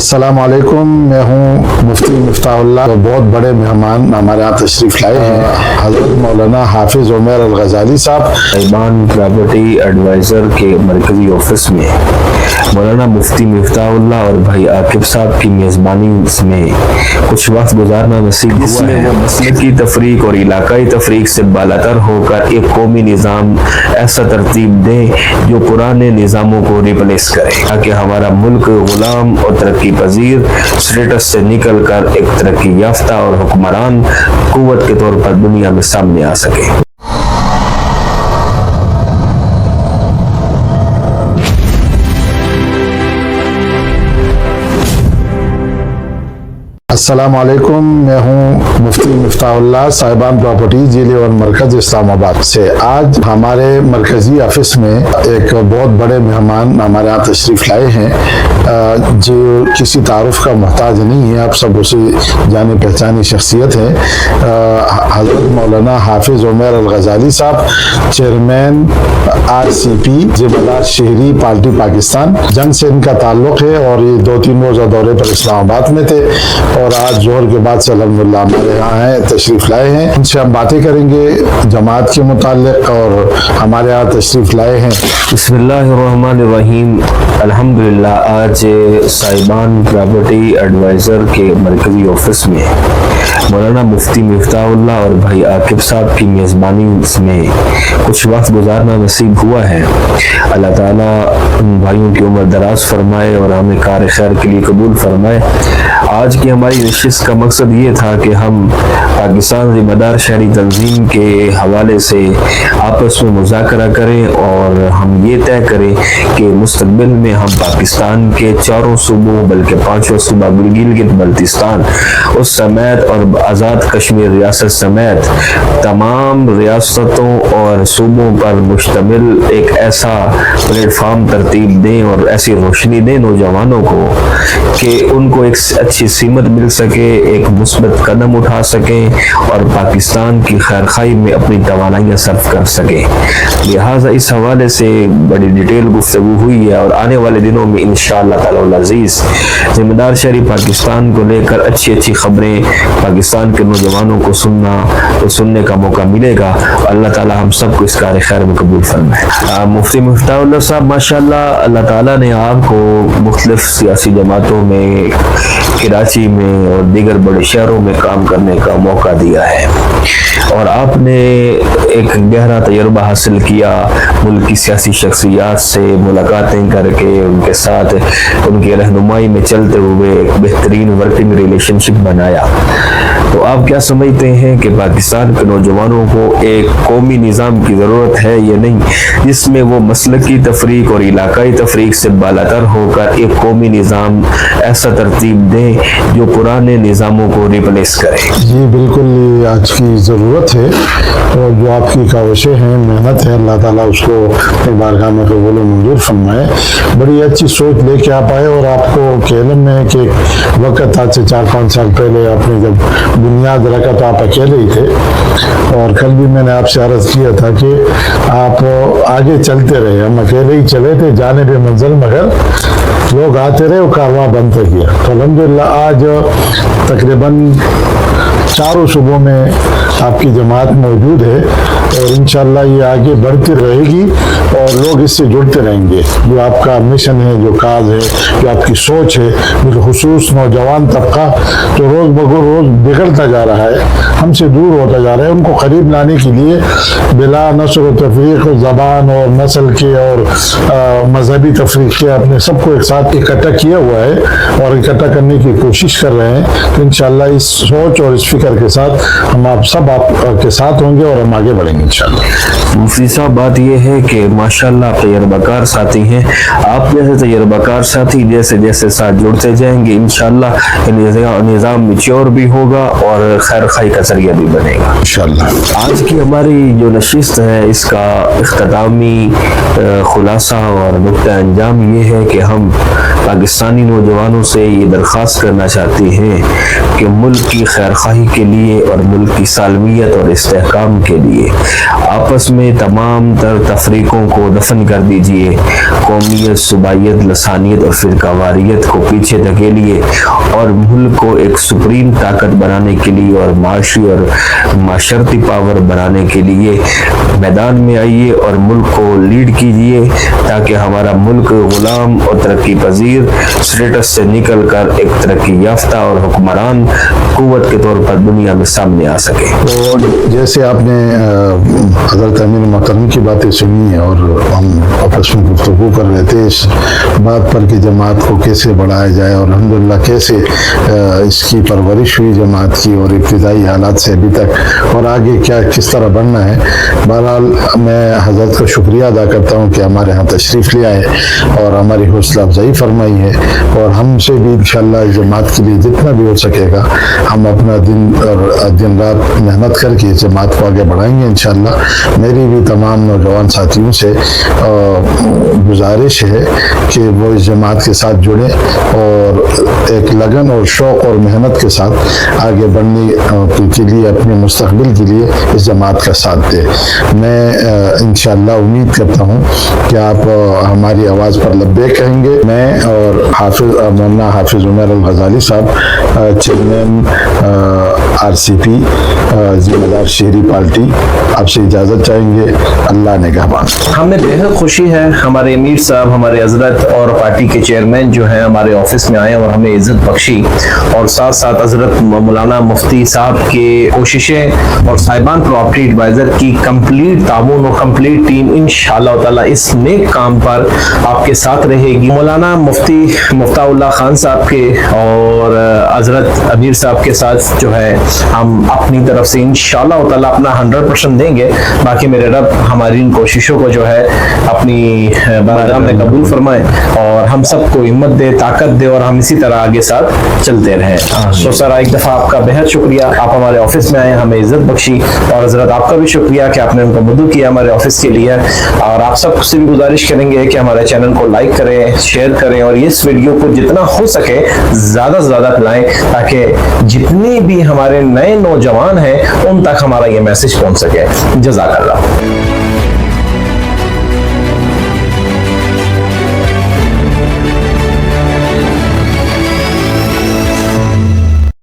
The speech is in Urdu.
السلام علیکم، میں ہوں مفتی مفتاح اللہ۔ تو بہت بڑے مہمان ہمارے یہاں تشریف لائے ہیں، حضرت مولانا حافظ عمر الغزالی صاحب، صاحبان پراپرٹی ایڈوائزر کے مرکزی آفس میں مولانا مفتی مفتاح اللہ اور بھائی عاقب صاحب کی میزبانی میں کچھ وقت گزارنا نصیب ہوا ہے۔ وہ مسلکی تفریق اور علاقائی تفریق سے بالاتر ہو کر ایک قومی نظام ایسا ترتیب دیں جو پرانے نظاموں کو ریپلیس کرے، تاکہ ہمارا ملک غلام اور ترقی پذیر سٹیٹس سے نکل کر ایک ترقی یافتہ اور حکمران قوت کے طور پر دنیا میں سامنے آ سکے۔ السلام علیکم، میں ہوں مفتی مفتاح اللہ، صاحبان پراپرٹی ضلع اور مرکز اسلام آباد سے۔ آج ہمارے مرکزی آفس میں ایک بہت بڑے مہمان ہمارے یہاں تشریف لائے ہیں جو کسی تعارف کا محتاج نہیں ہے، آپ سب اسی جانے پہچانی شخصیت ہے۔ حضرت مولانا حافظ عمر الغزالی صاحب، چیئرمین RCP ذمہ دار شہری پارٹی پاکستان، جنگ سے ان کا تعلق ہے اور یہ 2-3 روزہ دورے پر اسلام آباد میں تھے اور آج ظہر کے بعد سے الحمدللہ ہمارے یہاں ہیں، تشریف لائے ہیں۔ ان سے ہم باتیں کریں گے جماعت کے متعلق اور ہمارے یہاں تشریف لائے ہیں۔ بسم اللہ الرحمن الرحیم۔ الحمدللہ آج صاحبان پراپرٹی ایڈوائزر کے مرکزی آفس میں مولانا مفتی مفتاح اللہ اور بھائی عاقب صاحب کی میزبانی میں کچھ وقت گزارنا نصیب ہوا ہے۔ اللہ تعالیٰ ان بھائیوں کی عمر دراز فرمائے اور ہمیں کار خیر کے لیے قبول فرمائے۔ آج کی ہماری نشست کا مقصد یہ تھا کہ ہم پاکستان ذمہ دار شہری تنظیم کے حوالے سے آپس میں مذاکرہ کریں اور ہم یہ طے کریں کہ مستقبل میں ہم پاکستان کے 4 صوبوں بلکہ 5واں صوبہ گلگت بلتستان اس سمیت اور آزاد کشمیر ریاست سمیت تمام ریاستوں اور صوبوں پر مشتمل ایک ایسا پلیٹ فارم ترتیب دیں اور ایسی روشنی دیں نوجوانوں کو کہ ان کو ایک اچھی سمت مل سکے، ایک مثبت قدم اٹھا سکیں اور پاکستان کی خیر خواہی میں اپنی توانائیاں صرف کر سکیں۔ لہٰذا اس حوالے سے بڑی ڈیٹیل گفتگو ہوئی ہے اور آنے والے دنوں میں انشاءاللہ تعالی العزیز ذمہ دار شہری پاکستان کو لے کر اچھی خبریں پاکستان کے نوجوانوں کو سننے کا موقع ملے گا۔ اللہ تعالی ہم سب کو اس کار خیر میں قبول فرمائے۔ مفتی مفتاح اللہ صاحب، ماشاءاللہ اللہ تعالیٰ نے آپ کو مختلف سیاسی جماعتوں میں، کراچی میں اور دیگر بڑے شہروں میں کام کرنے کا موقع دیا ہے اور آپ نے ایک گہرا تجربہ حاصل کیا، ملک کی سیاسی شخصیات سے ملاقاتیں کر کے ان کے ساتھ ان کی رہنمائی میں چلتے ہوئے ایک بہترین ورکنگ ریلیشن شپ بنایا۔ تو آپ کیا سمجھتے ہیں کہ پاکستان کے نوجوانوں کو ایک قومی نظام کی ضرورت ہے یا نہیں، جس میں وہ مسلکی تفریق اور علاقائی تفریق سے بالاتر ہو کر ایک قومی نظام ایسا ترتیب دیں جو پرانے نظاموں کو ریپلیس کرے؟ جی بالکل، یہ آج کی ضرورت ہے اور جو آپ کی کاوشیں ہیں، محنت ہے، اللہ تعالیٰ اس کو اپنی بارگاہ میں قبول و منظور فرمائے۔ بڑی اچھی سوچ لے کے آپ آئے اور آپ کو کہ علم میں ہے کہ وقت آج سے 4-5 سال پہلے آپ نے جب بنیاد رکھا تو آپ اکیلے ہی تھے اور کل بھی میں نے آپ سے عرض کیا تھا کہ آپ آگے چلتے رہے، ہم اکیلے ہی چلے تھے جانب منزل، مگر لوگ آتے رہے اور کارواں بند ہو گیا۔ تو الحمدللہ آج تقریباً 4 صوبوں میں آپ کی جماعت موجود ہے اور انشاءاللہ یہ آگے بڑھتی رہے گی اور لوگ اس سے جڑتے رہیں گے۔ جو آپ کا مشن ہے، جو کاز ہے، جو آپ کی سوچ ہے، بالخصوص نوجوان طبقہ جو روز بروز بگڑتا جا رہا ہے، ہم سے دور ہوتا جا رہا ہے، ان کو قریب لانے کے لیے بلا نسل و تفریق، زبان اور نسل کے اور مذہبی تفریق کے اپنے سب کو ایک ساتھ اکٹھا کیا ہوا ہے اور اکٹھا کرنے کی کوشش کر رہے ہیں۔ تو انشاءاللہ اس سوچ اور اس فکر کے ساتھ ہم آپ سب آپ کے ساتھ ہوں گے اور ہم آگے بڑھیں گے انشاءاللہ۔ مفتی صاحب، بات یہ ہے کہ ماشاءاللہ آپ تجربہ کار ساتھی ہیں، آپ جیسے تجربہ کار ساتھی جیسے ساتھ جڑتے جائیں گے انشاءاللہ نظام میچور بھی ہوگا اور خیر خواہی کا ذریعہ بھی بنے گا انشاءاللہ۔ آج کی ہماری جو نشست ہے اس کا اختتامی خلاصہ اور نقطہ انجام یہ ہے کہ ہم پاکستانی نوجوانوں سے یہ درخواست کرنا چاہتے ہیں کہ ملک کی خیر خواہی کے لیے اور ملک کی سالمیت اور استحکام کے لیے آپس میں تمام تر تفریقوں کو دفن کر دیجئے، قومیت، صوبائیت، لسانیت اور فرقہ واریت کو پیچھے دھکیلیے اور ملک کو ایک سپریم طاقت بنانے کے لیے اور معاشی اور معاشرتی پاور بنانے کے لیے میدان میں آئیے اور ملک کو لیڈ کیجئے، تاکہ ہمارا ملک غلام اور ترقی پذیر سٹیٹس سے نکل کر ایک ترقی یافتہ اور حکمران قوت کے طور پر دنیا میں سامنے آ سکے۔ تو جیسے آپ نے حضرت امیر محترم کی باتیں سنی ہیں اور ہم آپس میں گفتگو کر رہے تھے اس بات پر کہ جماعت کو کیسے بڑھایا جائے اور الحمدللہ کیسے اس کی پرورش ہوئی جماعت کی اور ابتدائی حالات سے ابھی تک اور آگے کیا کس طرح بڑھنا ہے۔ بہرحال میں حضرت کا شکریہ ادا کرتا ہوں کہ ہمارے ہاں تشریف لے آئے اور ہماری حوصلہ افزائی فرمائی ہے، اور ہم سے بھی انشاءاللہ اس جماعت کے لیے جتنا بھی ہو سکے گا ہم اپنا دن رات محنت کر کے جماعت کو آگے بڑھائیں گے انشاءاللہ۔ میری بھی تمام نوجوان ساتھیوں سے گزارش ہے کہ وہ اس جماعت کے ساتھ جڑیں اور ایک لگن اور شوق اور محنت کے ساتھ آگے بڑھنے کے لیے اپنے مستقبل کے لیے اس جماعت کا ساتھ دیں۔ میں انشاءاللہ امید کرتا ہوں کہ آپ ہماری آواز پر لبیک کہیں گے۔ میں اور مولانا حافظ عمر الغزالی صاحب چیئرمین RCP ذمہ دار شہری پارٹی آپ سے اجازت چاہیں گے۔ اللہ نگہبان۔ ہمیں بےحد خوشی ہے ہمارے امیر صاحب، ہمارے حضرت اور پارٹی کے چیئرمین جو ہیں ہمارے آفس میں آئے اور ہمیں عزت بخشی، اور ساتھ ساتھ حضرت مولانا مفتی صاحب کی کوششیں اور صاحبان پراپرٹی ایڈوائزر کی کمپلیٹ تعاون اور کمپلیٹ ٹیم انشاءاللہ تعالی اس نیک کام پر آپ کے ساتھ رہے گی۔ مولانا مفتی مفتاح اللہ خان صاحب کے اور حضرت امیر صاحب کے ساتھ جو ہے ہم اپنی طرف سے انشاءاللہ تعالی اپنا 100% دیں گے۔ باقی میرے رب ہماری ان کوششوں کو جو ہے اپنی بارگاہ میں قبول فرمائے اور ہم سب کو ہمت دے، طاقت دے اور ہم اسی طرح آگے ساتھ چلتے رہیں۔ تو سر ایک دفعہ آپ کا بہت شکریہ، آپ ہمارے آفس میں آئے، ہمیں عزت بخشی، اور حضرت آپ کا بھی شکریہ کہ آپ نے ان کو مدعو کیا ہمارے آفس کے لیے، اور آپ سب سے بھی گزارش کریں گے کہ ہمارے چینل کو لائک کریں، شیئر کریں اور اس ویڈیو کو جتنا ہو سکے زیادہ سے زیادہ پھیلائیں، تاکہ جتنے بھی ہمارے نئے نوجوان ہیں ان تک ہمارا یہ میسج پہنچ سکے۔ جزاک اللہ۔